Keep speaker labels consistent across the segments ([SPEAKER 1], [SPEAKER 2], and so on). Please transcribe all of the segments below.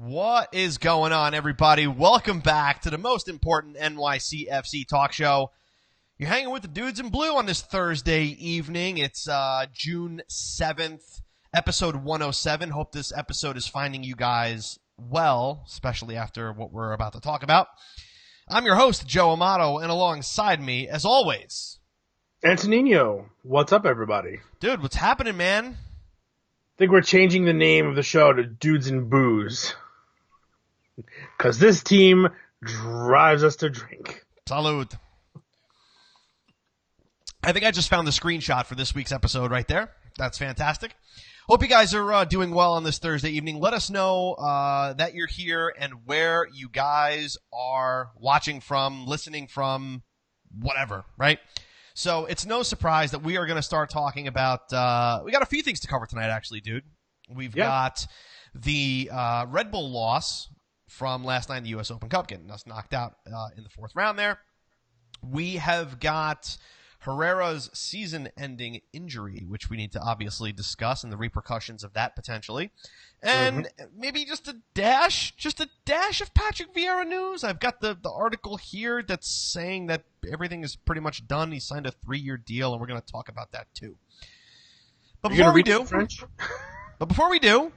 [SPEAKER 1] What is going on, everybody? Welcome back to the most important NYCFC talk show. You're hanging with the dudes in blue on this Thursday evening. It's June 7th, episode 107. Hope this episode is finding you guys well, especially after what we're about to talk about. I'm your host, Joe Amato, and alongside me, as always,
[SPEAKER 2] Antonino. What's up, everybody?
[SPEAKER 1] Dude, what's happening, man?
[SPEAKER 2] I think we're changing the name of the show to Dudes and Booze. Because this team drives us to drink.
[SPEAKER 1] Salud. I think I just found the screenshot for this week's episode right there. That's fantastic. Hope you guys are doing well on this Thursday evening. Let us know that you're here and where you guys are watching from, listening from, whatever, right? So it's no surprise that we are going to start talking about we got a few things to cover tonight, actually, dude. We've got the Red Bull loss from last night in the U.S. Open Cup, getting us knocked out in the fourth round there. We have got Herrera's season-ending injury, which we need to obviously discuss, and the repercussions of that potentially. And maybe just a dash of Patrick Vieira news. I've got the article here that's saying that everything is pretty much done. He signed a 3-year deal, and we're going to talk about that too. But before we do,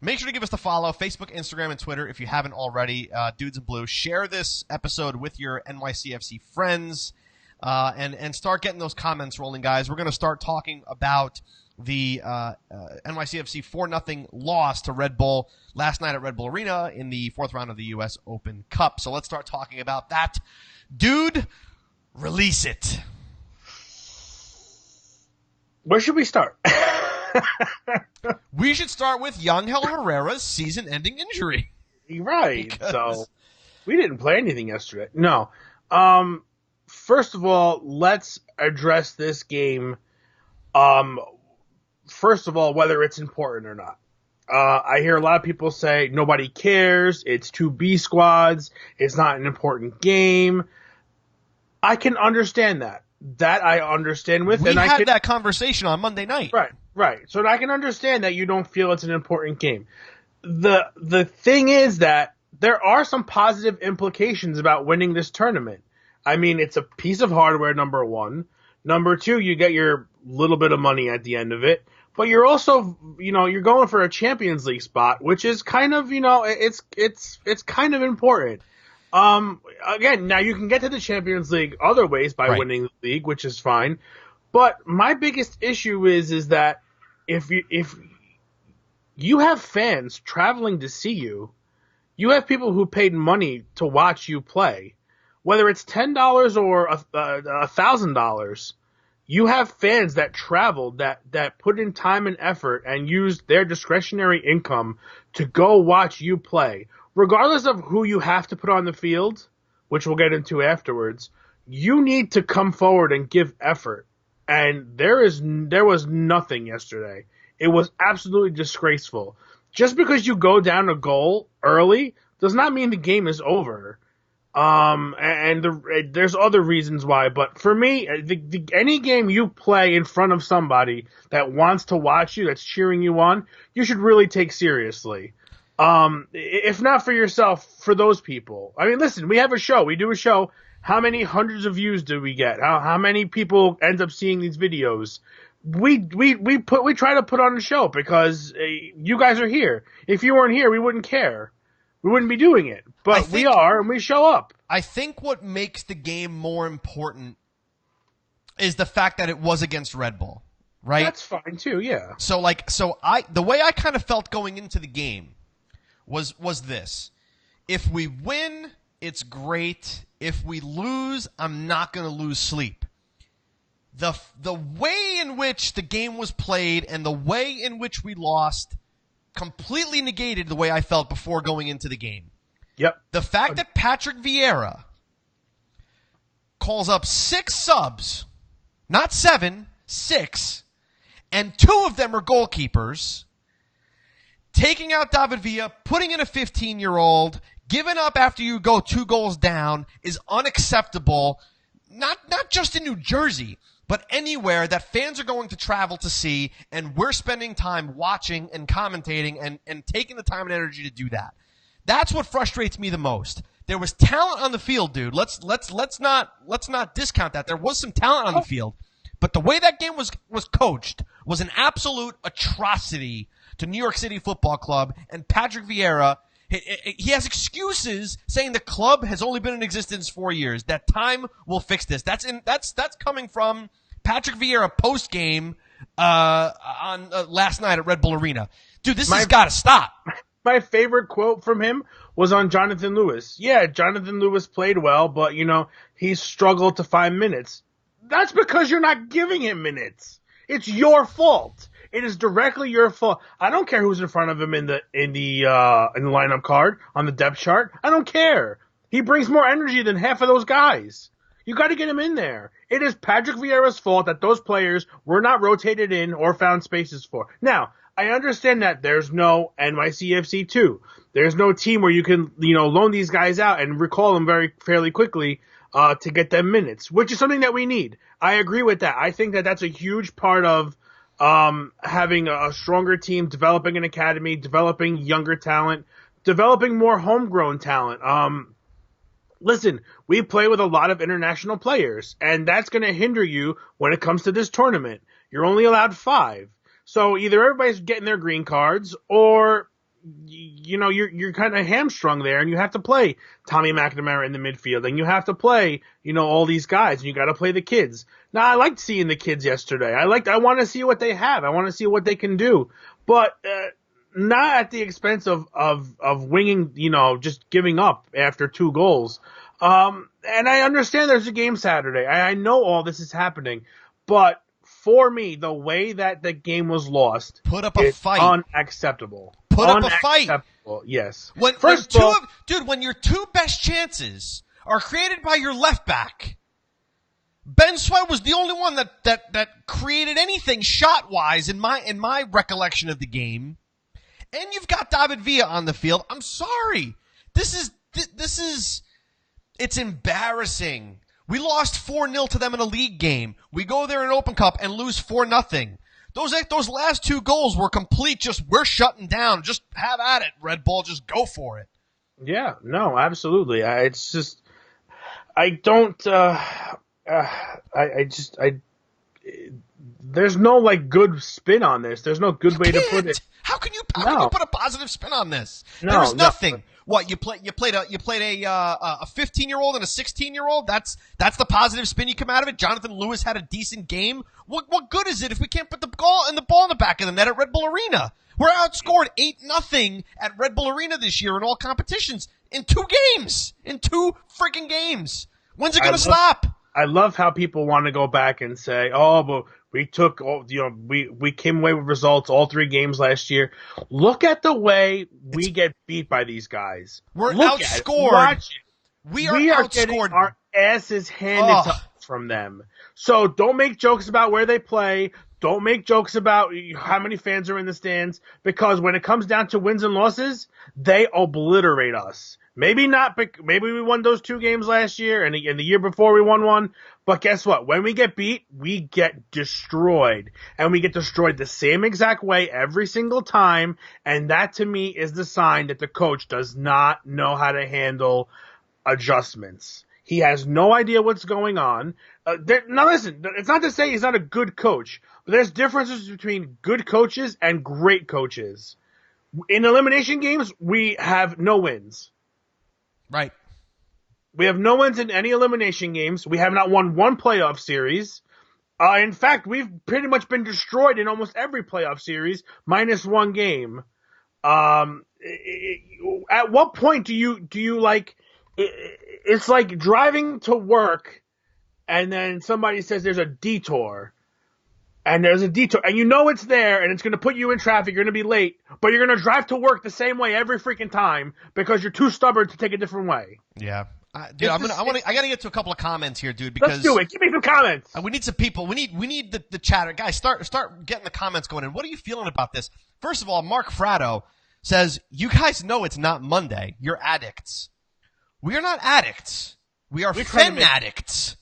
[SPEAKER 1] make sure to give us the follow, Facebook, Instagram, and Twitter if you haven't already. Dudes in Blue. Share this episode with your NYCFC friends and start getting those comments rolling, guys. We're going to start talking about the NYCFC 4-0 loss to Red Bull last night at Red Bull Arena in the fourth round of the U.S. Open Cup. So let's start talking about that. Dude, release it.
[SPEAKER 2] Where should we start?
[SPEAKER 1] We should start with Yangel Herrera's season-ending injury.
[SPEAKER 2] Right. So we didn't play anything yesterday. No. First of all, let's address this game. First of all, whether it's important or not. I hear a lot of people say nobody cares. It's two B squads. It's not an important game. I can understand that. That I understand with.
[SPEAKER 1] We had that conversation on Monday night.
[SPEAKER 2] Right. So I can understand that you don't feel it's an important game. The thing is that there are some positive implications about winning this tournament. I mean, it's a piece of hardware, number one. Number two, you get your little bit of money at the end of it. But you're also, you're going for a Champions League spot, which is kind of, it's kind of important. Again, now you can get to the Champions League other ways by winning the league, which is fine. But my biggest issue is that if you have fans traveling to see you, you have people who paid money to watch you play. Whether it's $10 or $1,000, you have fans that traveled, that put in time and effort and used their discretionary income to go watch you play. Regardless of who you have to put on the field, which we'll get into afterwards, you need to come forward and give effort. And there was nothing yesterday. It was absolutely disgraceful. Just because you go down a goal early does not mean the game is over. There's other reasons why, but for me, any game you play in front of somebody that wants to watch you, that's cheering you on, you should really take seriously. If not for yourself, for those people. I mean, listen, we have a show. We do a show. How many hundreds of views do we get? How many people end up seeing these videos? We try to put on a show because you guys are here. If you weren't here, we wouldn't care. We wouldn't be doing it, but we are, and we show up.
[SPEAKER 1] I think what makes the game more important is the fact that it was against Red Bull, right?
[SPEAKER 2] That's fine too, yeah.
[SPEAKER 1] The way I kind of felt going into the game was this: if we win, it's great. If we lose, I'm not going to lose sleep. The way in which the game was played and the way in which we lost completely negated the way I felt before going into the game.
[SPEAKER 2] Yep.
[SPEAKER 1] The fact that Patrick Vieira calls up 6 subs, not 7, 6, and 2 of them are goalkeepers, taking out David Villa, putting in a 15-year-old, giving up after you go 2 goals down is unacceptable, not just in New Jersey, but anywhere that fans are going to travel to see, and we're spending time watching and commentating and taking the time and energy to do that. That's what frustrates me the most. There was talent on the field, dude. Let's not discount that. There was some talent on the field, but the way that game was coached was an absolute atrocity to New York City Football Club and Patrick Vieira. He has excuses saying the club has only been in existence 4 years. That time will fix this. That's coming from Patrick Vieira post game on last night at Red Bull Arena. Dude, this has got to stop.
[SPEAKER 2] My favorite quote from him was on Jonathan Lewis. Yeah, Jonathan Lewis played well, but he struggled to find minutes. That's because you're not giving him minutes. It's your fault. It is directly your fault. I don't care who's in front of him in the lineup card on the depth chart. I don't care. He brings more energy than half of those guys. You got to get him in there. It is Patrick Vieira's fault that those players were not rotated in or found spaces for. Now, I understand that there's no NYCFC 2. There's no team where you can loan these guys out and recall them fairly quickly to get them minutes, which is something that we need. I agree with that. I think that that's a huge part of having a stronger team, developing an academy, developing younger talent, developing more homegrown talent. Listen, we play with a lot of international players, and that's going to hinder you when it comes to this tournament. You're only allowed 5. So either everybody's getting their green cards or you're kind of hamstrung there, and you have to play Tommy McNamara in the midfield, and you have to play, all these guys, and you got to play the kids. Now, I liked seeing the kids yesterday. I want to see what they have. I want to see what they can do, but not at the expense of winging, just giving up after 2 goals. And I understand there's a game Saturday. I know all this is happening, but for me, the way that the game was lost,
[SPEAKER 1] put up a fight,
[SPEAKER 2] unacceptable.
[SPEAKER 1] Put up a fight.
[SPEAKER 2] Yes.
[SPEAKER 1] When your 2 best chances are created by your left back, Ben Sweat was the only one that created anything shot wise in my recollection of the game. And you've got David Villa on the field. I'm sorry. This is it's embarrassing. We lost 4-0 to them in a league game. We go there in Open Cup and lose 4-0. Those last 2 goals were complete. We're shutting down. Just have at it, Red Bull. Just go for it.
[SPEAKER 2] Yeah, no, absolutely. There's no good spin on this. There's no good way to put it.
[SPEAKER 1] How can you put a positive spin on this?
[SPEAKER 2] No,
[SPEAKER 1] There's nothing. No. What you played a 15-year-old and a 16-year-old? That's the positive spin you come out of it. Jonathan Lewis had a decent game. What good is it if we can't put the ball in the back of the net at Red Bull Arena? We're outscored 8-0 at Red Bull Arena this year in all competitions in 2 games. In 2 freaking games. When's it going to stop?
[SPEAKER 2] I love how people want to go back and say, "Oh, but we took, we came away with results all 3 games last year." Look at the way we get beat by these guys.
[SPEAKER 1] We're outscored. We are outscored.
[SPEAKER 2] Getting our asses handed to us from them. So don't make jokes about where they play. Don't make jokes about how many fans are in the stands, because when it comes down to wins and losses, they obliterate us. Maybe not. Maybe we won those 2 games last year, and the year before we won 1. But guess what? When we get beat, we get destroyed. And we get destroyed the same exact way every single time. And that, to me, is the sign that the coach does not know how to handle adjustments. He has no idea what's going on. Now, listen, it's not to say he's not a good coach, but there's differences between good coaches and great coaches. In elimination games, we have no wins.
[SPEAKER 1] Right.
[SPEAKER 2] We have no wins in any elimination games. We have not won 1 playoff series. In fact, we've pretty much been destroyed in almost every playoff series, minus 1 game. At what point do you like? It's like driving to work, and then somebody says there's a detour. And there's a detour, and it's there, and it's going to put you in traffic. You're going to be late, but you're going to drive to work the same way every freaking time because you're too stubborn to take a different way.
[SPEAKER 1] Yeah, dude, I got to get to a couple of comments here, dude. Because
[SPEAKER 2] let's do it. Give me some comments.
[SPEAKER 1] We need some people. We need the chatter, guys. Start getting the comments going in. What are you feeling about this? First of all, Mark Fratto says, "You guys know it's not Monday. You're addicts. We are not addicts. We are addicts."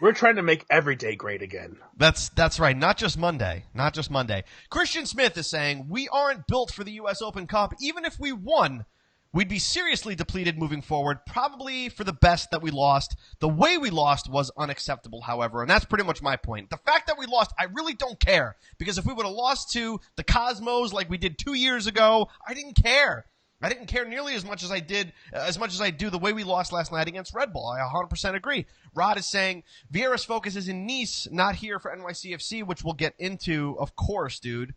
[SPEAKER 2] We're trying to make every day great again.
[SPEAKER 1] That's right. Not just Monday. Not just Monday. Christian Smith is saying, we aren't built for the U.S. Open Cup. Even if we won, we'd be seriously depleted moving forward, probably for the best that we lost. The way we lost was unacceptable, however, and that's pretty much my point. The fact that we lost, I really don't care, because if we would have lost to the Cosmos like we did 2 years ago, I didn't care. I didn't care nearly as much as I do the way we lost last night against Red Bull. I 100% agree. Rod is saying Vieira's focus is in Nice, not here for NYCFC, which we'll get into, of course, dude.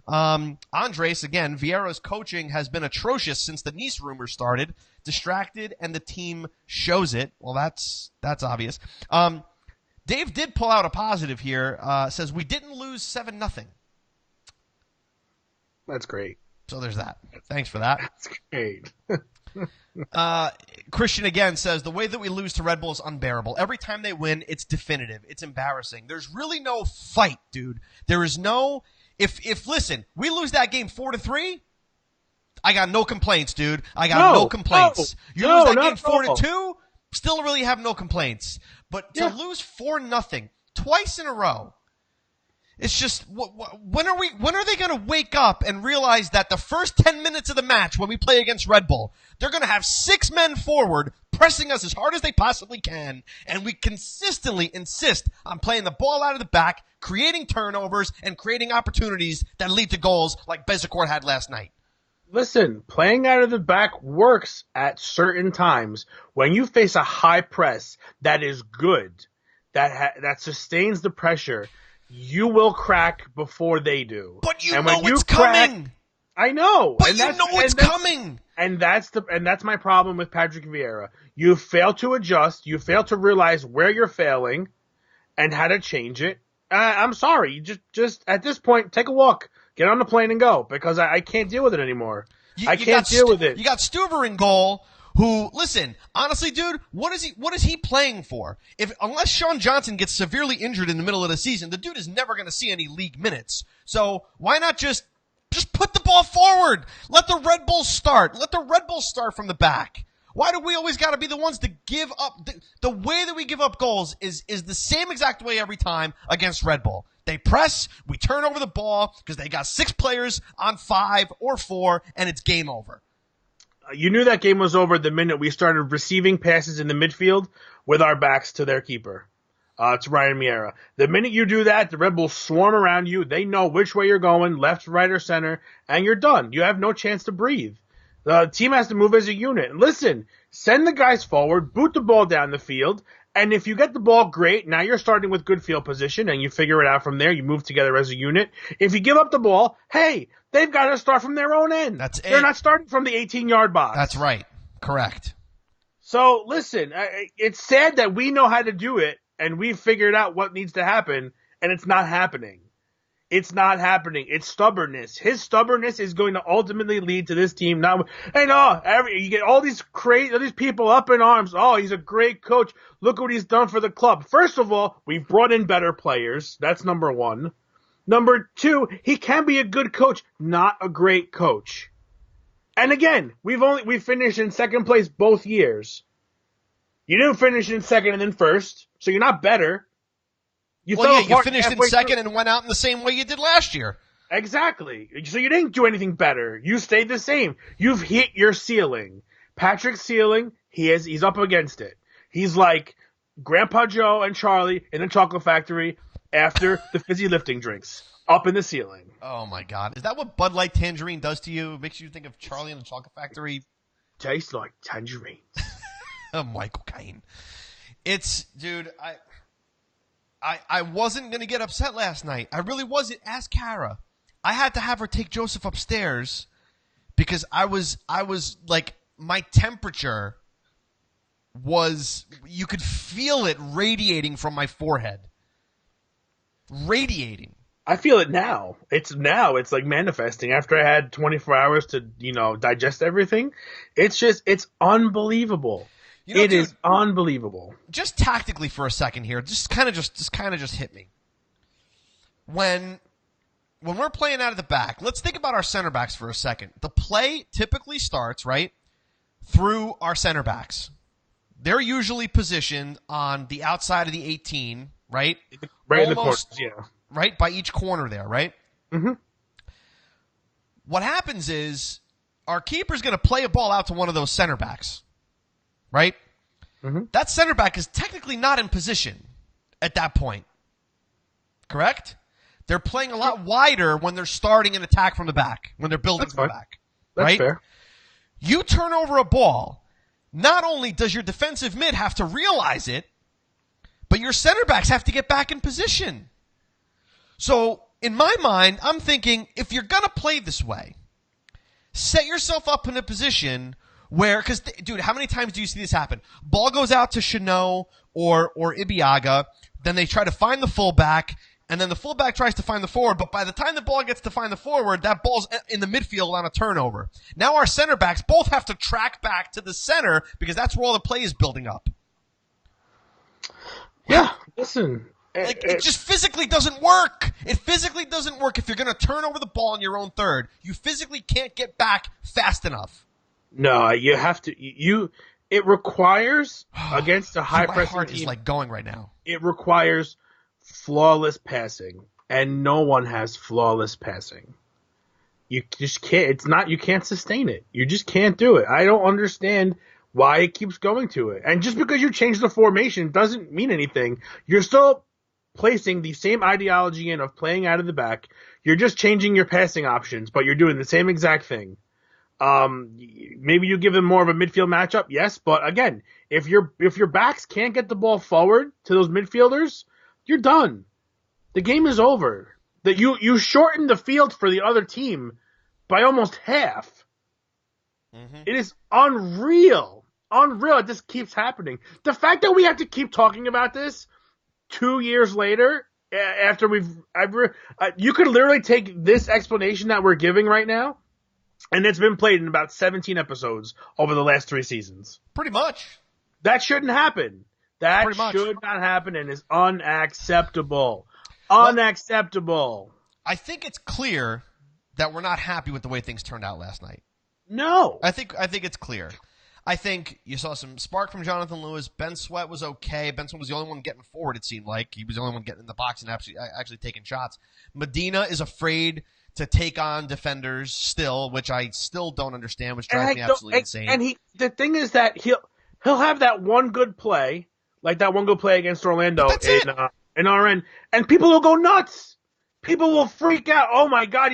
[SPEAKER 1] Andres, again, Vieira's coaching has been atrocious since the Nice rumors started. Distracted, and the team shows it. Well, that's obvious. Dave did pull out a positive here. Says we didn't lose 7-0.
[SPEAKER 2] That's great.
[SPEAKER 1] So there's that. Thanks for that.
[SPEAKER 2] That's great.
[SPEAKER 1] Christian again says the way that we lose to Red Bull is unbearable. Every time they win, it's definitive. It's embarrassing. There's really no fight, dude. There is no. If listen, we lose that game 4-3. I got no complaints, dude. I got no complaints. You lose that game 4-2. Still really have no complaints. But to lose 4-0 twice in a row. It's just, when are they going to wake up and realize that the first 10 minutes of the match when we play against Red Bull, they're going to have 6 men forward pressing us as hard as they possibly can, and we consistently insist on playing the ball out of the back, creating turnovers, and creating opportunities that lead to goals like Bezecourt had last night.
[SPEAKER 2] Listen, playing out of the back works at certain times. When you face a high press that is good, that sustains the pressure, you will crack before they do.
[SPEAKER 1] But you know it's coming.
[SPEAKER 2] I know.
[SPEAKER 1] But you know it's coming.
[SPEAKER 2] And that's my problem with Patrick Vieira. You fail to adjust. You fail to realize where you're failing and how to change it. I'm sorry. Just at this point, take a walk. Get on the plane and go, because I can't deal with it anymore. I can't deal with it.
[SPEAKER 1] You got Stuver in goal. Who, listen, honestly, dude, what is he playing for? Unless Sean Johnson gets severely injured in the middle of the season, the dude is never going to see any league minutes. So why not just put the ball forward? Let the Red Bulls start. Let the Red Bulls start from the back. Why do we always got to be the ones to give up? The way that we give up goals is the same exact way every time against Red Bull. They press, we turn over the ball because they got 6 players on 5 or 4, and it's game over.
[SPEAKER 2] You knew that game was over the minute we started receiving passes in the midfield with our backs to their keeper, to Ryan Vieira. The minute you do that, the Red Bulls swarm around you. They know which way you're going, left, right, or center, and you're done. You have no chance to breathe. The team has to move as a unit. And listen, send the guys forward, boot the ball down the field, and if you get the ball, great. Now you're starting with good field position, and you figure it out from there. You move together as a unit. If you give up the ball, hey, they've got to start from their own end.
[SPEAKER 1] That's it.
[SPEAKER 2] They're not starting from the 18-yard box.
[SPEAKER 1] That's right. Correct.
[SPEAKER 2] So, listen, it's sad that we know how to do it, and we've figured out what needs to happen, and it's not happening. It's not happening. It's stubbornness. His stubbornness is going to ultimately lead to this team now. And you get all these people up in arms. Oh, he's a great coach. Look what he's done for the club. First of all, we've brought in better players. That's number one. Number two, he can be a good coach, not a great coach. And again, we finished in second place both years. You didn't finish in second and then first, so you're not better.
[SPEAKER 1] You finished in second and went out in the same way you did last year.
[SPEAKER 2] Exactly. So you didn't do anything better. You stayed the same. You've hit your ceiling. Patrick's ceiling, he's up against it. He's like Grandpa Joe and Charlie in the chocolate factory after the fizzy lifting drinks. Up in the ceiling.
[SPEAKER 1] Oh, my God. Is that what Bud Light Tangerine does to you? It makes you think of Charlie in the chocolate factory?
[SPEAKER 2] Tastes like tangerines.
[SPEAKER 1] Michael Caine. Dude, I wasn't going to get upset last night. I really wasn't. Ask Kara. I had to have her take Joseph upstairs because I was like, my temperature was, you could feel it radiating from my forehead. Radiating.
[SPEAKER 2] I feel it now. It's like manifesting after I had 24 hours to, digest everything. It's unbelievable. It is unbelievable.
[SPEAKER 1] Just tactically for a second here, just kind of hit me. When we're playing out of the back, let's think about our center backs for a second. The play typically starts, right, through our center backs. they're usually positioned on the outside of the 18, right?
[SPEAKER 2] Right in the corners, yeah.
[SPEAKER 1] Right by each corner there, right?
[SPEAKER 2] Mm-hmm.
[SPEAKER 1] What happens is our keeper's going to play a ball out to one of those center backs, right?
[SPEAKER 2] Mm-hmm.
[SPEAKER 1] That center back is technically not in position at that point, correct? They're playing a lot wider when they're starting an attack from the back, when they're building from the back, right?
[SPEAKER 2] That's fair.
[SPEAKER 1] You turn over a ball, not only does your defensive mid have to realize it, but your center backs have to get back in position. So, in my mind, I'm thinking, if you're going to play this way, set yourself up in a position where, because, dude, how many times do you see this happen? Ball goes out to Chanot or Ibiaga, then they try to find the fullback, and then the fullback tries to find the forward, but by the time the ball gets to find the forward, that ball's in the midfield on a turnover. Now our center backs both have to track back to the center because that's where all the play is building up.
[SPEAKER 2] Yeah, listen.
[SPEAKER 1] It just physically doesn't work. It physically doesn't work if you're going to turn over the ball in your own third. You physically can't get back fast enough.
[SPEAKER 2] No, you have to. It requires against a high pressing team.
[SPEAKER 1] My heart is like going right now.
[SPEAKER 2] It requires flawless passing, and no one has flawless passing. You just can't. It's not. You can't sustain it. You just can't do it. I don't understand why it keeps going to it. And just because you change the formation doesn't mean anything. You're still placing the same ideology in of playing out of the back. You're just changing your passing options, but you're doing the same exact thing. Maybe you give them more of a midfield matchup, yes, but again, if your backs can't get the ball forward to those midfielders, you're done. The game is over. That you shorten the field for the other team by almost half. Mm-hmm. It is unreal. Unreal. It just keeps happening. The fact that we have to keep talking about this 2 years later, after you could literally take this explanation that we're giving right now, and it's been played in about 17 episodes over the last 3 seasons.
[SPEAKER 1] Pretty much.
[SPEAKER 2] That shouldn't happen. That should not happen and is unacceptable. Unacceptable.
[SPEAKER 1] I think it's clear that we're not happy with the way things turned out last night.
[SPEAKER 2] No.
[SPEAKER 1] I think it's clear. I think you saw some spark from Jonathan Lewis. Ben Sweat was okay. Ben Sweat was the only one getting forward, it seemed like. He was the only one getting in the box and actually taking shots. Medina is afraid to take on defenders still, which I still don't understand, which drives me absolutely insane.
[SPEAKER 2] And the thing is that he'll have that one good play, like that one good play against Orlando in RN, and people will go nuts. People will freak out. Oh my God,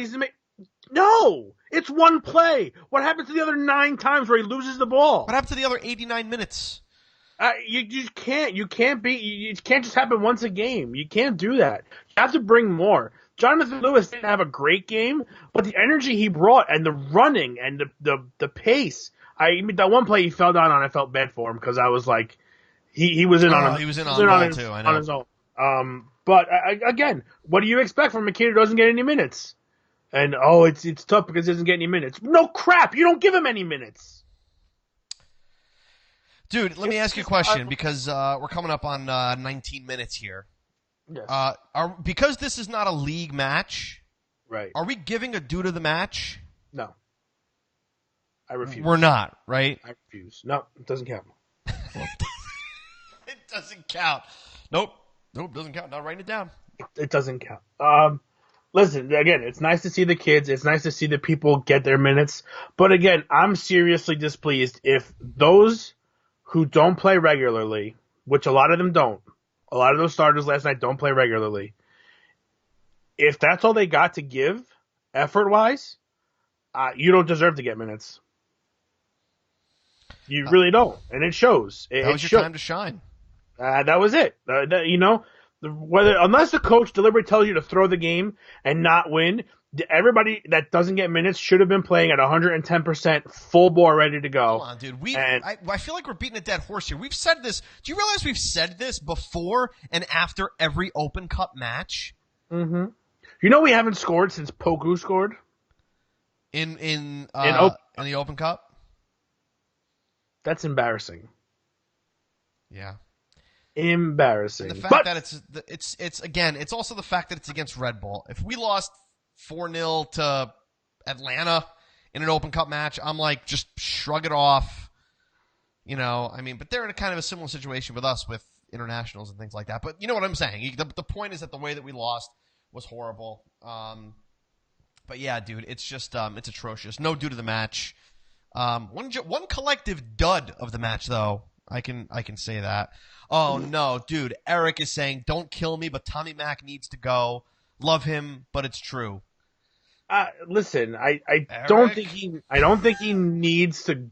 [SPEAKER 2] no! It's one play. What happens to the other 9 times where he loses the ball?
[SPEAKER 1] What happened to the other 89 minutes?
[SPEAKER 2] You can't. It can't just happen once a game. You can't do that. You have to bring more. Jonathan Lewis didn't have a great game, but the energy he brought and the running and the pace. That one play he fell down on, I felt bad for him because I was like, he was in on him.
[SPEAKER 1] He was in on too. I know.
[SPEAKER 2] On his own. But again, what do you expect from a kid who doesn't get any minutes? And it's tough because he doesn't get any minutes. No crap! You don't give him any minutes.
[SPEAKER 1] Dude, let me ask you a question because we're coming up on 19 minutes here.
[SPEAKER 2] Yes.
[SPEAKER 1] Because this is not a league match,
[SPEAKER 2] right?
[SPEAKER 1] Are we giving a due to the match?
[SPEAKER 2] No. I refuse.
[SPEAKER 1] We're not, right?
[SPEAKER 2] I refuse. No, it doesn't count.
[SPEAKER 1] It doesn't count. Nope, doesn't count. Not writing it down.
[SPEAKER 2] It doesn't count. Listen, again, it's nice to see the kids. It's nice to see the people get their minutes. But again, I'm seriously displeased if those who don't play regularly, which a lot of them don't, a lot of those starters last night don't play regularly, if that's all they got to give, effort-wise, you don't deserve to get minutes. You really don't. And it shows.
[SPEAKER 1] That was your time to shine.
[SPEAKER 2] That was it. Unless the coach deliberately tells you to throw the game and not win, everybody that doesn't get minutes should have been playing at 110% full bore ready to go.
[SPEAKER 1] Come on, dude. I feel like we're beating a dead horse here. We've said this. Do you realize we've said this before and after every Open Cup match?
[SPEAKER 2] Mm-hmm. You know we haven't scored since Poku scored?
[SPEAKER 1] In the Open Cup?
[SPEAKER 2] That's embarrassing.
[SPEAKER 1] Yeah.
[SPEAKER 2] Embarrassing.
[SPEAKER 1] And the fact that it's also the fact that it's against Red Bull. If we lost 4-0 to Atlanta in an Open Cup match, I'm like, just shrug it off. You know, I mean, but they're in a kind of a similar situation with us with internationals and things like that. But you know what I'm saying? The point is that the way that we lost was horrible. But yeah, dude, it's just it's atrocious. No due to the match. One collective dud of the match though. I can say that. Oh no, dude. Eric is saying, "Don't kill me, but Tommy Mack needs to go. Love him, but it's true."
[SPEAKER 2] Listen, I don't think he needs to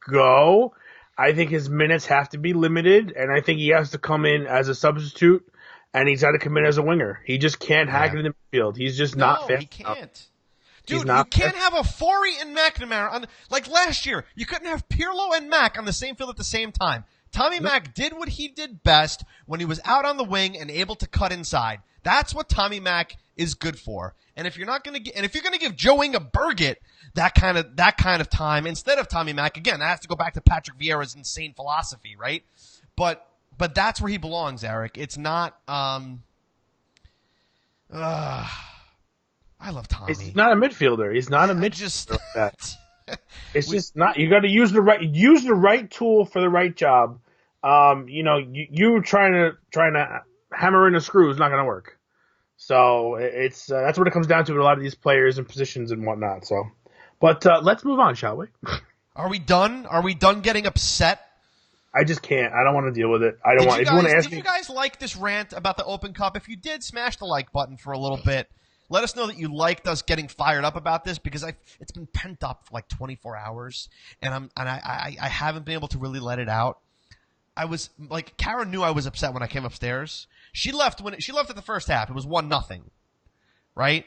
[SPEAKER 2] go. I think his minutes have to be limited, and I think he has to come in as a substitute, and he's got to come in as a winger. He just can't hack it in the midfield. He's just not fast.
[SPEAKER 1] He can't. Dude, you can't have a Forey and McNamara like last year. You couldn't have Pirlo and Mack on the same field at the same time. Tommy Mack did what he did best when he was out on the wing and able to cut inside. That's what Tommy Mack is good for. And if you're going to give Joe Inga Burgett that kind of time instead of Tommy Mack, again, that has to go back to Patrick Vieira's insane philosophy, right? But that's where he belongs, Eric. It's not. I love Tommy.
[SPEAKER 2] He's not a midfielder. He's not a midfielder. It's just not. You got to use the right tool for the right job. You trying to hammer in a screw is not going to work. So it's that's what it comes down to with a lot of these players and positions and whatnot. So, but let's move on, shall we?
[SPEAKER 1] Are we done? Are we done getting upset?
[SPEAKER 2] I just can't. I don't want to deal with it. I don't want. If you want to ask me,
[SPEAKER 1] did you guys like this rant about the Open Cup? If you did, smash the like button for a little bit. Let us know that you liked us getting fired up about this because it's been pent up for like 24 hours and I haven't been able to really let it out. I was like, Kara knew I was upset when I came upstairs. She left at the first half. It was 1-0, right?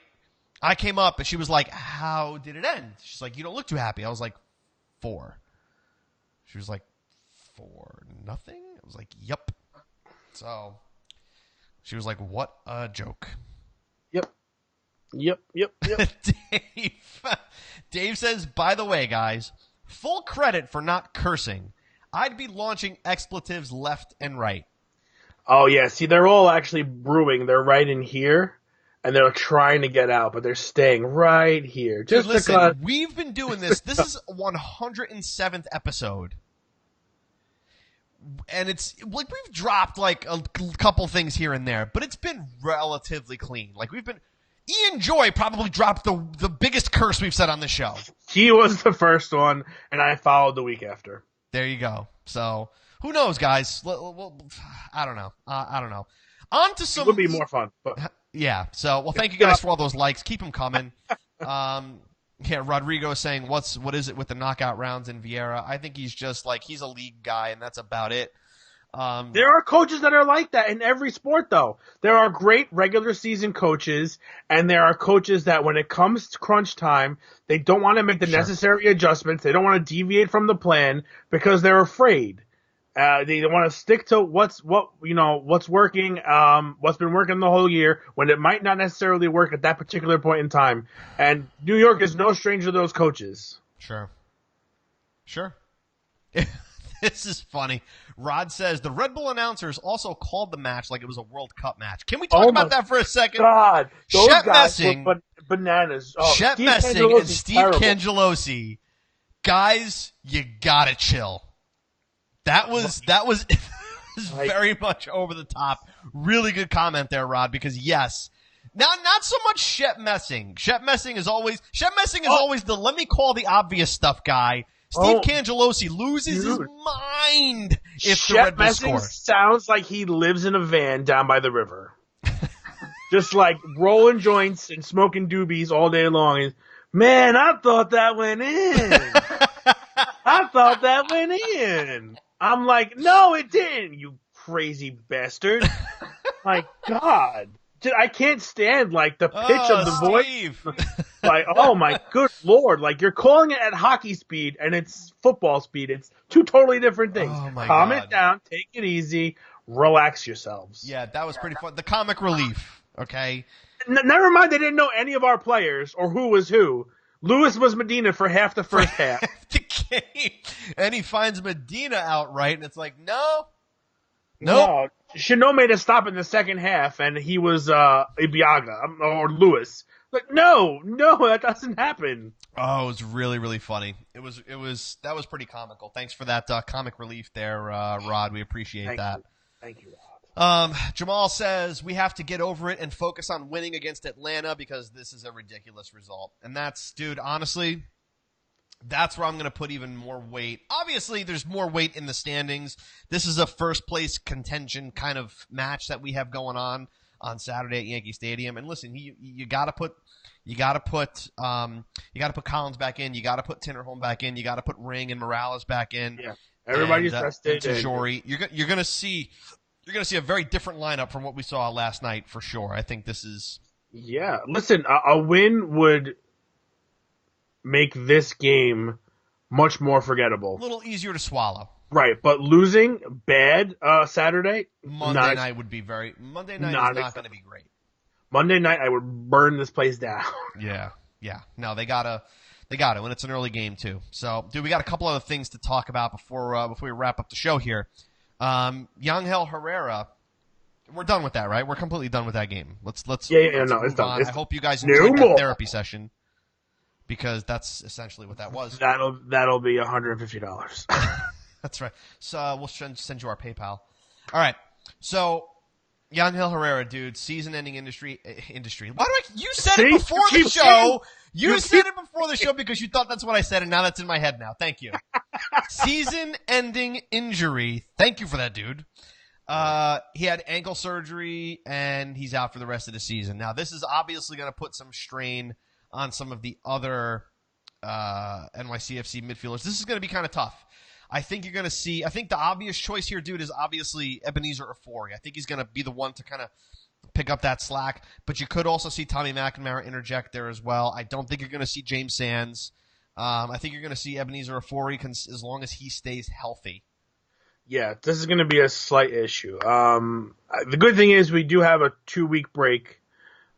[SPEAKER 1] I came up and she was like, "How did it end?" She's like, "You don't look too happy." I was like, 4. She was like, 4-0. I was like, "Yep." So she was like, "What a joke."
[SPEAKER 2] Yep.
[SPEAKER 1] Dave says, "By the way, guys, full credit for not cursing. I'd be launching expletives left and right."
[SPEAKER 2] Oh, yeah. See, they're all actually brewing. They're right in here, and they're trying to get out, but they're staying right here.
[SPEAKER 1] Dude, listen, we've been doing this. This is 107th episode. And it's like we've dropped like a couple things here and there, but it's been relatively clean. Like Ian Joy probably dropped the biggest curse we've said on the show.
[SPEAKER 2] He was the first one, and I followed the week after.
[SPEAKER 1] There you go. So who knows, guys? I don't know. On to some.
[SPEAKER 2] It would be more fun. But...
[SPEAKER 1] Yeah. So thank you guys for all those likes. Keep them coming. Yeah. Rodrigo is saying, what is it with the knockout rounds in Vieira? I think he's just like he's a league guy, and that's about it.
[SPEAKER 2] There are coaches that are like that in every sport, though. There are great regular season coaches, and there are coaches that when it comes to crunch time, they don't want to make the necessary adjustments. They don't want to deviate from the plan because they're afraid. They want to stick to what's working, what's been working the whole year when it might not necessarily work at that particular point in time. And New York is no stranger to those coaches.
[SPEAKER 1] Sure. This is funny. Rod says the Red Bull announcers also called the match like it was a World Cup match. Can we talk about that for a second?
[SPEAKER 2] God, those
[SPEAKER 1] Shep
[SPEAKER 2] guys
[SPEAKER 1] Messing,
[SPEAKER 2] were bananas.
[SPEAKER 1] Shep Messing and Steve Cangelosi. Guys, you gotta chill. That was very much over the top. Really good comment there, Rod, because yes. Not so much Shep Messing. Shep Messing is always the let me call the obvious stuff guy. Steve Cangelosi loses his mind if the Red Bull score.
[SPEAKER 2] Sounds like he lives in a van down by the river. Just like rolling joints and smoking doobies all day long. And, man, I thought that went in. I'm like, no, it didn't, you crazy bastard. My God. I can't stand, like, the pitch of the voice. Like, oh, my good Lord. Like, you're calling it at hockey speed, and it's football speed. It's two totally different things.
[SPEAKER 1] Oh, my
[SPEAKER 2] Calm
[SPEAKER 1] God.
[SPEAKER 2] it down. Take it easy. Relax yourselves.
[SPEAKER 1] Yeah, that was pretty fun. The comic relief, okay?
[SPEAKER 2] Never mind, they didn't know any of our players or who was who. Lewis was Medina for half the first half.
[SPEAKER 1] The game. And he finds Medina outright, and it's like, no.
[SPEAKER 2] Chanot made a stop in the second half, and he was Ibiaga or Lewis. But no, that doesn't happen.
[SPEAKER 1] Oh, it was really, really funny. That was pretty comical. Thanks for that comic relief there, Rod. We appreciate that.
[SPEAKER 2] Thank you, Rod.
[SPEAKER 1] Jamal says we have to get over it and focus on winning against Atlanta because this is a ridiculous result. And that's, dude, honestly, that's where I'm going to put even more weight. Obviously, there's more weight in the standings. This is a first place contention kind of match that we have going on Saturday at Yankee Stadium. And listen, you got to put Collins back in. You got to put Tinnerholm back in. You got to put Ring and Morales back in.
[SPEAKER 2] Yeah, everybody's rested.
[SPEAKER 1] Tajori. You're going to see a very different lineup from what we saw last night for sure. I think this is.
[SPEAKER 2] Yeah, listen, a win would make this game much more forgettable.
[SPEAKER 1] A little easier to swallow.
[SPEAKER 2] Right, but losing bad Saturday.
[SPEAKER 1] Monday night is not going to be great.
[SPEAKER 2] Monday night, I would burn this place down.
[SPEAKER 1] Yeah. No, they gotta, and it's an early game too. So, dude, we got a couple other things to talk about before we wrap up the show here. Yangel Herrera, we're done with that, right? We're completely done with that game. Let's
[SPEAKER 2] it's done.
[SPEAKER 1] I hope you guys enjoyed that therapy session because that's essentially what that was.
[SPEAKER 2] That'll be $150.
[SPEAKER 1] That's right. So we'll send you our PayPal. All right. So Yangel Herrera, dude, season-ending industry. Why do you said it before the show? You said it before the show because you thought that's what I said, and now that's in my head now. Thank you. Season-ending injury. Thank you for that, dude. He had ankle surgery, and he's out for the rest of the season. Now, this is obviously going to put some strain on some of the other NYCFC midfielders. This is going to be kind of tough. I think the obvious choice here, dude, is obviously Ebenezer Ofori. I think he's going to be the one to kind of pick up that slack. But you could also see Tommy McNamara interject there as well. I don't think you're going to see James Sands. I think you're going to see Ebenezer Ofori as long as he stays healthy.
[SPEAKER 2] Yeah, this is going to be a slight issue. The good thing is we do have a 2-week break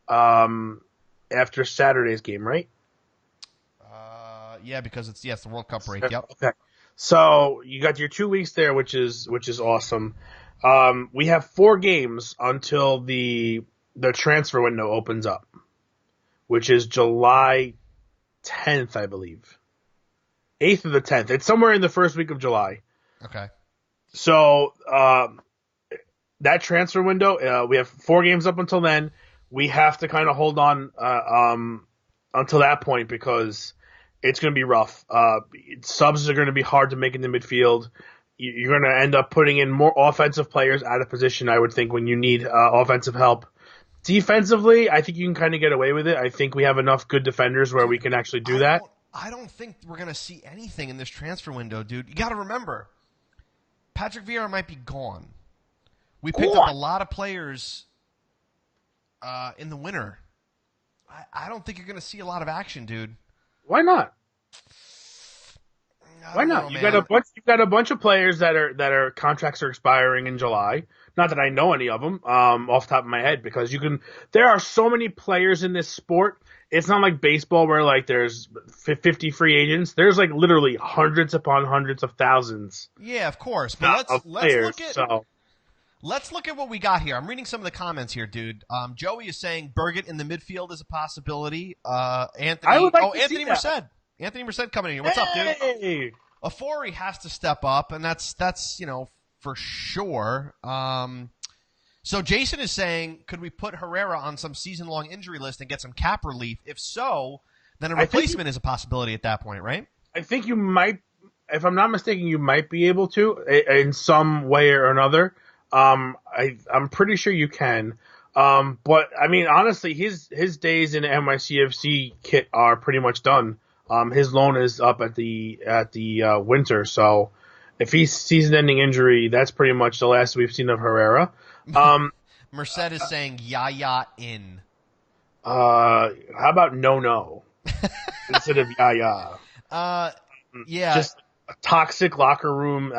[SPEAKER 2] after Saturday's game, right?
[SPEAKER 1] Yeah, because it's the World Cup break. Yep.
[SPEAKER 2] Okay. So you got your 2 weeks there, which is awesome. We have 4 games until the transfer window opens up, which is July 10th, I believe. 8th or the 10th. It's somewhere in the first week of July.
[SPEAKER 1] Okay.
[SPEAKER 2] So that transfer window, we have 4 games up until then. We have to kind of hold on until that point because it's going to be rough. Subs are going to be hard to make in the midfield. You're going to end up putting in more offensive players out of position, I would think, when you need offensive help. Defensively, I think you can kind of get away with it. I think we have enough good defenders where we can actually do that.
[SPEAKER 1] I don't think we're going to see anything in this transfer window, dude. You got to remember, Patrick Vieira might be gone. We picked up a lot of players in the winter. I don't think you're going to see a lot of action, dude.
[SPEAKER 2] Why not? Why not? You got a bunch of players that are contracts are expiring in July. Not that I know any of them off the top of my head, because there are so many players in this sport. It's not like baseball where like there's 50 free agents. There's like literally hundreds upon hundreds of thousands.
[SPEAKER 1] Yeah, of course. But let's look at what we got here. I'm reading some of the comments here, dude. Joey is saying Burgett in the midfield is a possibility. Anthony,
[SPEAKER 2] I would like to see that.
[SPEAKER 1] Merced. Anthony Merced coming in here. What's up, dude? Ofori has to step up, and that's for sure. So Jason is saying, could we put Herrera on some season-long injury list and get some cap relief? If so, then a replacement is a possibility at that point, right? I
[SPEAKER 2] think you might, if I'm not mistaken, you might be able to in some way or another. I'm pretty sure you can. But I mean, honestly, his days in the NYCFC kit are pretty much done. His loan is up at the winter, so if he's season-ending injury, that's pretty much the last we've seen of Herrera.
[SPEAKER 1] Merced is saying Yaya in.
[SPEAKER 2] How about no instead of Yaya?
[SPEAKER 1] Yeah. Just
[SPEAKER 2] a toxic locker room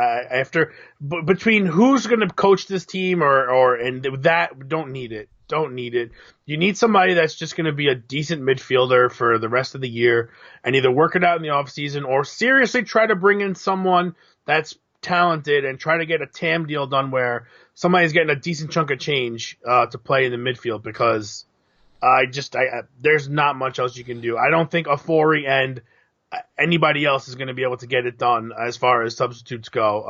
[SPEAKER 2] between who's going to coach this team and that don't need it. Don't need it. You need somebody that's just going to be a decent midfielder for the rest of the year and either work it out in the offseason or seriously try to bring in someone that's talented and try to get a TAM deal done where somebody's getting a decent chunk of change to play in the midfield, because There's not much else you can do. I don't think Ofori and anybody else is going to be able to get it done as far as substitutes go.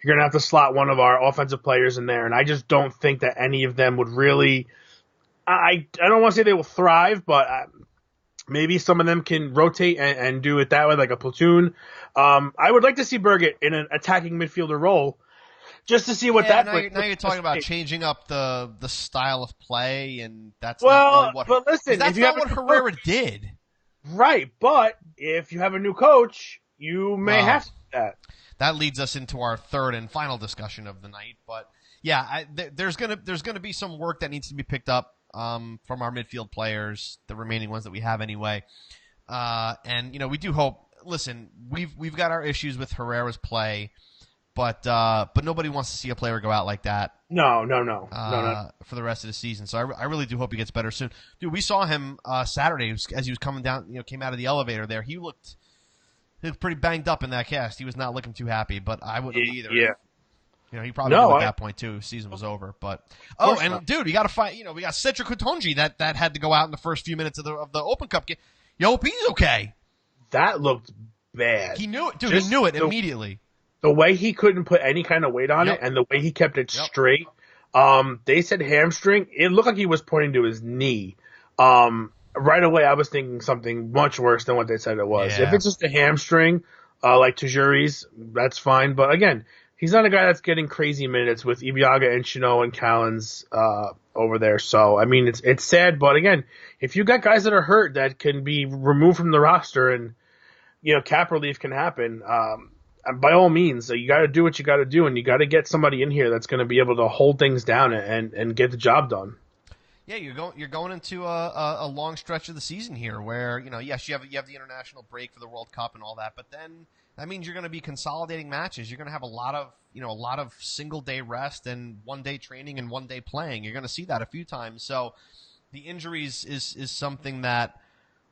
[SPEAKER 2] You're going to have to slot one of our offensive players in there, and I just don't think that any of them would really. I don't want to say they will thrive, but maybe some of them can rotate and do it that way, like a platoon. I would like to see Birgit in an attacking midfielder role, just to see what that.
[SPEAKER 1] Now you're talking about changing up the style of play, and that's
[SPEAKER 2] not
[SPEAKER 1] really what.
[SPEAKER 2] But listen,
[SPEAKER 1] that's not what Herrera did.
[SPEAKER 2] Right, but if you have a new coach, you may have to do that.
[SPEAKER 1] That leads us into our third and final discussion of the night. But yeah, there's gonna be some work that needs to be picked up from our midfield players, the remaining ones that we have anyway. And we do hope. Listen, we've got our issues with Herrera's play, but nobody wants to see a player go out like that.
[SPEAKER 2] No.
[SPEAKER 1] For the rest of the season. So I really do hope he gets better soon. Dude, we saw him Saturday as he was coming down. Came out of the elevator there. He looked pretty banged up in that cast. He was not looking too happy, but I wouldn't be either.
[SPEAKER 2] Yeah.
[SPEAKER 1] He probably knew at that point too. Season was over, but dude, you got to fight. We got Cedric Kutonji that had to go out in the first few minutes of the Open Cup game. You hope he's okay.
[SPEAKER 2] That looked bad.
[SPEAKER 1] He knew it, dude. He knew it immediately.
[SPEAKER 2] The way he couldn't put any kind of weight on it, and the way he kept it straight. They said hamstring. It looked like he was pointing to his knee. Right away, I was thinking something much worse than what they said it was.
[SPEAKER 1] Yeah.
[SPEAKER 2] If it's just a hamstring, like Tajuri's, that's fine. But again, he's not a guy that's getting crazy minutes with Ibiaga and Chino and Callens over there. So, I mean, it's sad. But again, if you got guys that are hurt that can be removed from the roster and, cap relief can happen, by all means, you got to do what you got to do, and you got to get somebody in here that's going to be able to hold things down and get the job done.
[SPEAKER 1] Yeah, you're going into a long stretch of the season here, where yes, you have the international break for the World Cup and all that, but then that means you're going to be consolidating matches. You're going to have a lot of single day rest and 1 day training and 1 day playing. You're going to see that a few times. So the injuries is something that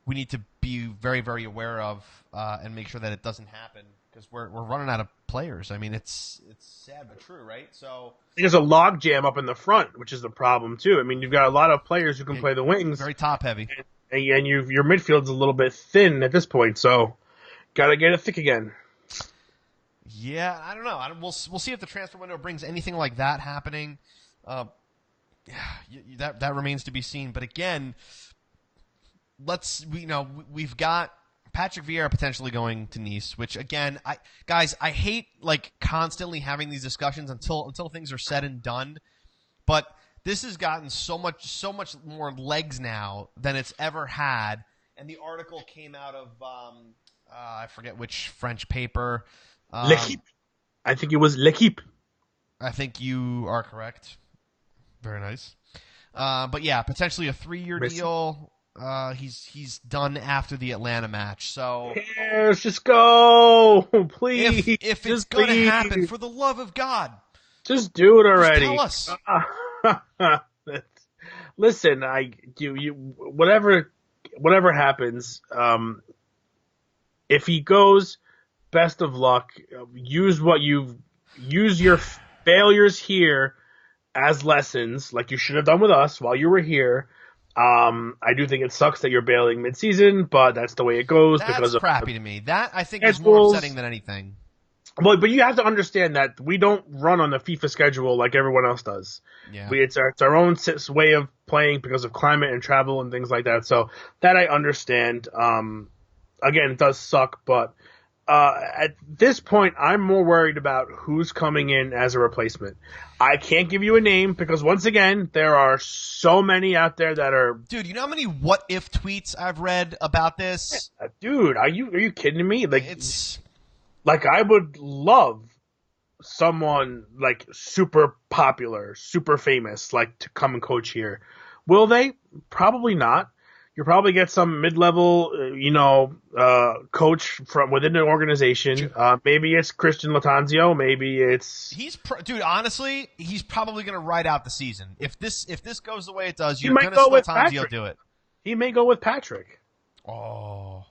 [SPEAKER 1] we need to be very, very aware of and make sure that it doesn't happen, because we're running out of players. I mean, it's sad but true, right? So
[SPEAKER 2] there's a log jam up in the front, which is the problem too. I mean, you've got a lot of players who can play the wings,
[SPEAKER 1] very top heavy,
[SPEAKER 2] and your midfield's a little bit thin at this point. So got to get it thick again.
[SPEAKER 1] Yeah, I don't know. We'll see if the transfer window brings anything like that happening. That remains to be seen. But again, we've got Patrick Vieira potentially going to Nice, which again, I hate constantly having these discussions until things are said and done. But this has gotten so much more legs now than it's ever had. And the article came out of I forget which French paper.
[SPEAKER 2] L'Equipe. I think it was L'Equipe.
[SPEAKER 1] I think you are correct. Very nice. But yeah, potentially a 3-year deal. He's done after the Atlanta match. So
[SPEAKER 2] let's just go, please.
[SPEAKER 1] If it's going to happen, for the love of God,
[SPEAKER 2] just do it already.
[SPEAKER 1] Just tell us.
[SPEAKER 2] Listen, whatever happens. If he goes, best of luck. Use your failures here as lessons, like you should have done with us while you were here. I do think it sucks that you're bailing mid-season, but that's the way it goes.
[SPEAKER 1] That's crappy to me. That, I think, is more upsetting than anything.
[SPEAKER 2] Well, but you have to understand that we don't run on the FIFA schedule like everyone else does.
[SPEAKER 1] Yeah.
[SPEAKER 2] It's our own way of playing because of climate and travel and things like that. So that I understand. Again, it does suck, but at this point, I'm more worried about who's coming in as a replacement. I can't give you a name because, once again, there are so many out there that are.
[SPEAKER 1] Dude, you know how many what if tweets I've read about this?
[SPEAKER 2] Dude, are you kidding me? I would love someone super popular, super famous, to come and coach here. Will they? Probably not. You'll probably get some mid-level, coach from within an organization. Maybe it's Christian Latanzio. Maybe it's.
[SPEAKER 1] Dude. Honestly, he's probably going to ride out the season. If this goes the way it does,
[SPEAKER 2] you're going to see
[SPEAKER 1] Latanzio do it.
[SPEAKER 2] He may go with Patrick.
[SPEAKER 1] Oh.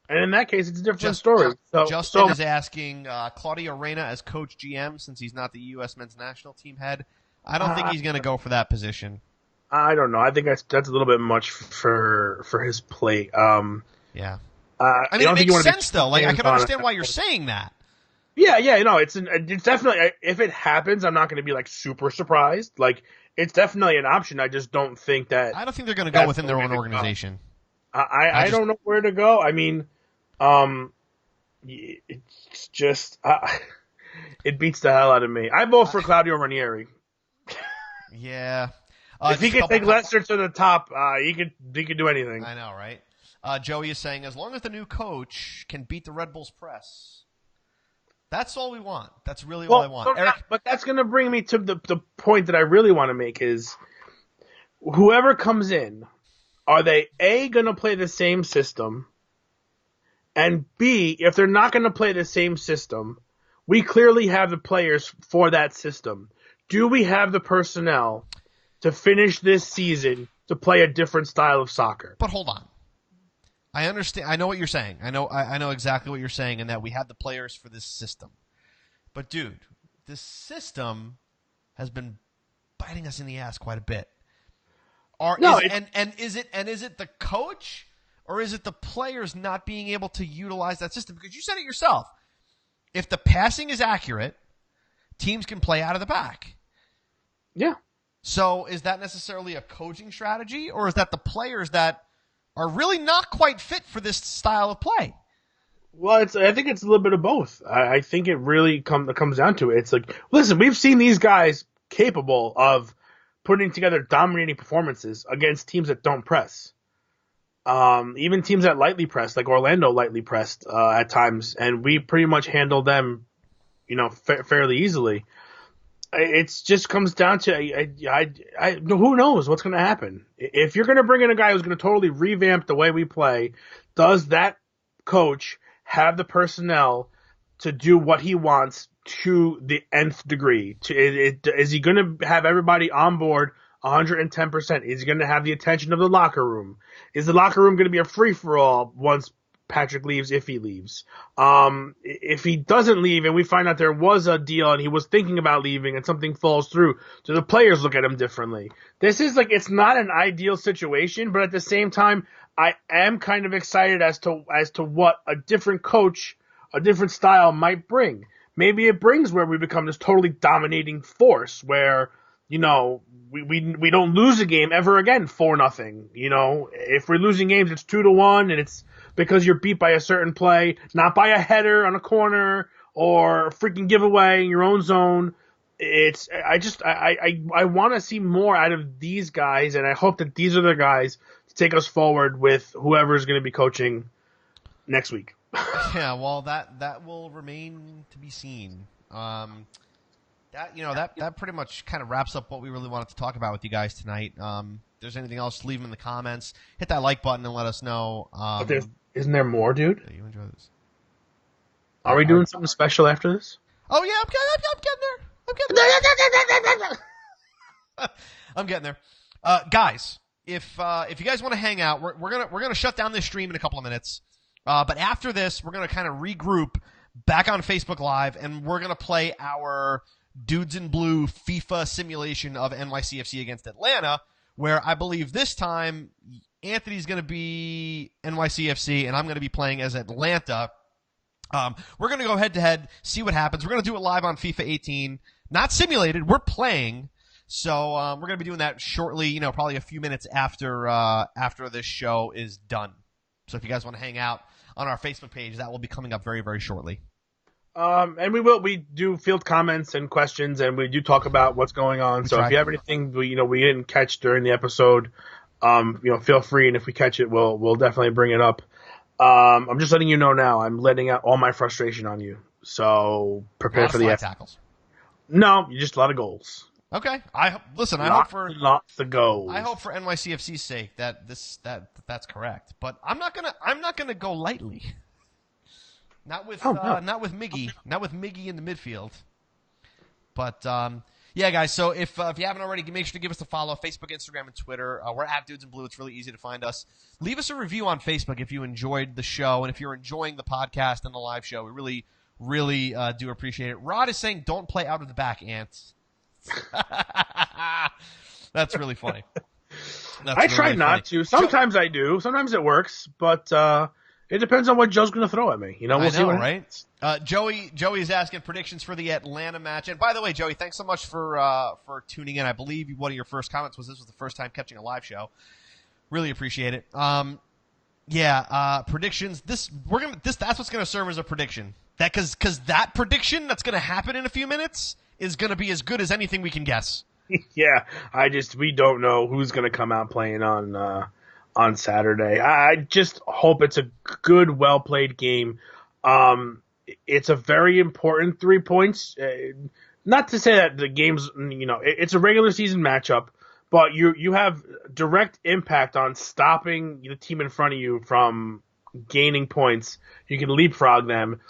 [SPEAKER 2] And in that case, it's a different story.
[SPEAKER 1] Justin is asking Claudio Reyna as coach GM since he's not the U.S. men's national team head. I don't think he's going to go for that position.
[SPEAKER 2] I don't know. I think that's a little bit much for his plate.
[SPEAKER 1] Yeah.
[SPEAKER 2] I
[SPEAKER 1] mean,
[SPEAKER 2] don't
[SPEAKER 1] it
[SPEAKER 2] think you
[SPEAKER 1] makes
[SPEAKER 2] want to
[SPEAKER 1] sense, though. Like, I can understand why you're saying that.
[SPEAKER 2] Yeah, no, it's definitely, if it happens, I'm not going to be like super surprised. Like, it's definitely an option. I just don't think that
[SPEAKER 1] I don't think they're going to go within their own
[SPEAKER 2] go.
[SPEAKER 1] organization.
[SPEAKER 2] I don't know where to go. I mean, it's just it beats the hell out of me. I vote for Claudio Ranieri.
[SPEAKER 1] Yeah.
[SPEAKER 2] If he could take Leicester to the top, he could do anything.
[SPEAKER 1] I know, right? Joey is saying, as long as the new coach can beat the Red Bulls press, that's all we want. That's really all I want. Eric?
[SPEAKER 2] But that's going to bring me to the point that I really want to make is whoever comes in, are they A, going to play the same system? And B, if they're not going to play the same system, we clearly have the players for that system. Do we have the personnel to finish this season to play a different style of soccer?
[SPEAKER 1] But hold on. I understand. I know what you're saying. I know exactly what you're saying, and that we have the players for this system. But dude, this system has been biting us in the ass quite a bit. Is it the coach, or is it the players not being able to utilize that system? Because you said it yourself. If the passing is accurate, teams can play out of the back.
[SPEAKER 2] Yeah.
[SPEAKER 1] So is that necessarily a coaching strategy, or is that the players that are really not quite fit for this style of play?
[SPEAKER 2] Well, I think it's a little bit of both. I think it really comes down to it. It's like, listen, we've seen these guys capable of putting together dominating performances against teams that don't press. Even teams that lightly press, like Orlando lightly pressed at times, and we pretty much handled them, fairly easily. It just comes down to who knows what's going to happen. If you're going to bring in a guy who's going to totally revamp the way we play, does that coach have the personnel to do what he wants to the nth degree? Is he going to have everybody on board 110%? Is he going to have the attention of the locker room? Is the locker room going to be a free-for-all once Patrick leaves, if he leaves? If he doesn't leave and we find out there was a deal and he was thinking about leaving and something falls through, do the players look at him differently? This is like, it's not an ideal situation, but at the same time, I am kind of excited as to what a different coach, a different style might bring. Maybe it brings where we become this totally dominating force where, we don't lose a game ever again 4-0. If we're losing games, it's 2-1 and it's because you're beat by a certain play, not by a header on a corner or a freaking giveaway in your own zone. I want to see more out of these guys, and I hope that these are the guys to take us forward with whoever is going to be coaching next week.
[SPEAKER 1] Yeah, well, that will remain to be seen. That pretty much kind of wraps up what we really wanted to talk about with you guys tonight. If there's anything else, leave them in the comments. Hit that like button and let us know.
[SPEAKER 2] Isn't there more, dude?
[SPEAKER 1] You enjoy this.
[SPEAKER 2] Are we doing something special after this?
[SPEAKER 1] Oh yeah, I'm getting there. I'm getting there. Guys, if you guys want to hang out, we're gonna shut down this stream in a couple of minutes. But after this, we're gonna kind of regroup back on Facebook Live, and we're gonna play our Dudes in Blue FIFA simulation of NYCFC against Atlanta, where I believe this time Anthony's going to be NYCFC and I'm going to be playing as Atlanta. We're going to go head-to-head, see what happens. We're going to do it live on FIFA 18. Not simulated, we're playing. So we're going to be doing that shortly, probably a few minutes after this show is done. So if you guys want to hang out on our Facebook page, that will be coming up very, very shortly.
[SPEAKER 2] And we do field comments and questions, and we do talk about what's going on. So if you have anything we didn't catch during the episode, feel free, and if we catch it, we'll definitely bring it up. I'm just letting you know now. I'm letting out all my frustration on you. So prepare for the
[SPEAKER 1] tackles.
[SPEAKER 2] No, just a lot of goals.
[SPEAKER 1] Okay. I hope for
[SPEAKER 2] lots of goals.
[SPEAKER 1] I hope for NYCFC's sake that's correct. But I'm not gonna go lightly. Not with Miggy. Not with Miggy in the midfield. But yeah, guys. So if you haven't already, make sure to give us a follow: Facebook, Instagram, and Twitter. We're at Dudes in Blue. It's really easy to find us. Leave us a review on Facebook if you enjoyed the show, and if you're enjoying the podcast and the live show. We really, really do appreciate it. Rod is saying, "Don't play out of the back, ants." That's really funny.
[SPEAKER 2] I try not to. Sometimes I do. Sometimes it works, but it depends on what Joe's going to throw at me. We'll see what
[SPEAKER 1] right? Joey's asking predictions for the Atlanta match. And by the way, Joey, thanks so much for tuning in. I believe one of your first comments was this was the first time catching a live show. Really appreciate it. Predictions. That's what's going to serve as a prediction. That because that prediction that's going to happen in a few minutes is going to be as good as anything we can guess.
[SPEAKER 2] Yeah, we don't know who's going to come out playing on Saturday. I just hope it's a good, well played game. It's a very important 3 points. Not to say that the game's it's a regular season matchup, but you have direct impact on stopping the team in front of you from gaining points. You can leapfrog them.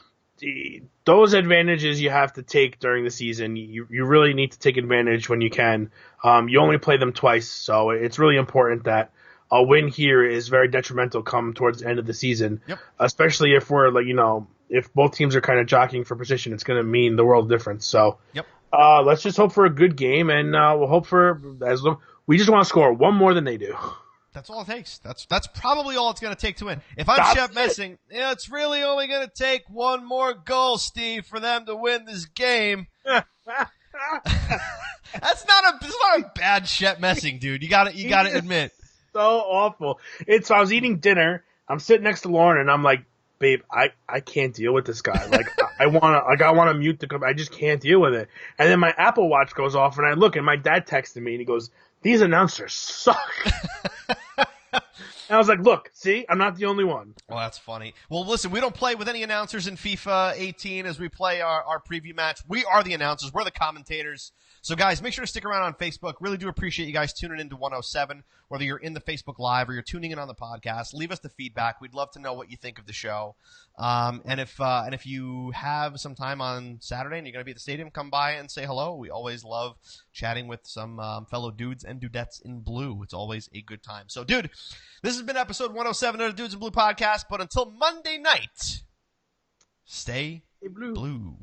[SPEAKER 2] Those advantages you have to take during the season. You really need to take advantage when you can. You only play them twice, so it's really important that a win here is very detrimental come towards the end of the season.
[SPEAKER 1] Yep. Especially
[SPEAKER 2] if we're if both teams are kind of jockeying for position, it's going to mean the world difference. So
[SPEAKER 1] yep.
[SPEAKER 2] Let's just hope for a good game, and we'll hope we just want to score one more than they do.
[SPEAKER 1] That's all it takes. That's probably all it's going to take to win. If I'm Chef Messing, it's really only going to take one more goal, Steve, for them to win this game. That's not a bad Chef Messing, dude. You got to admit.
[SPEAKER 2] So awful. I was eating dinner. I'm sitting next to Lauren, and I'm like, babe, I can't deal with this guy. Like, I want to mute the company. I just can't deal with it. And then my Apple Watch goes off, and I look, and my dad texted me, and he goes, "These announcers suck." And I was like, look, see, I'm not the only one.
[SPEAKER 1] Well, that's funny. Well, listen, we don't play with any announcers in FIFA 18 as we play our preview match. We are the announcers. We're the commentators. So, guys, make sure to stick around on Facebook. Really do appreciate you guys tuning into 107, whether you're in the Facebook Live or you're tuning in on the podcast. Leave us the feedback. We'd love to know what you think of the show. And if you have some time on Saturday and you're going to be at the stadium, come by and say hello. We always love chatting with some fellow dudes and dudettes in blue. It's always a good time. So, dude, this has been episode 107 of the Dudes in Blue podcast. But until Monday night, stay blue.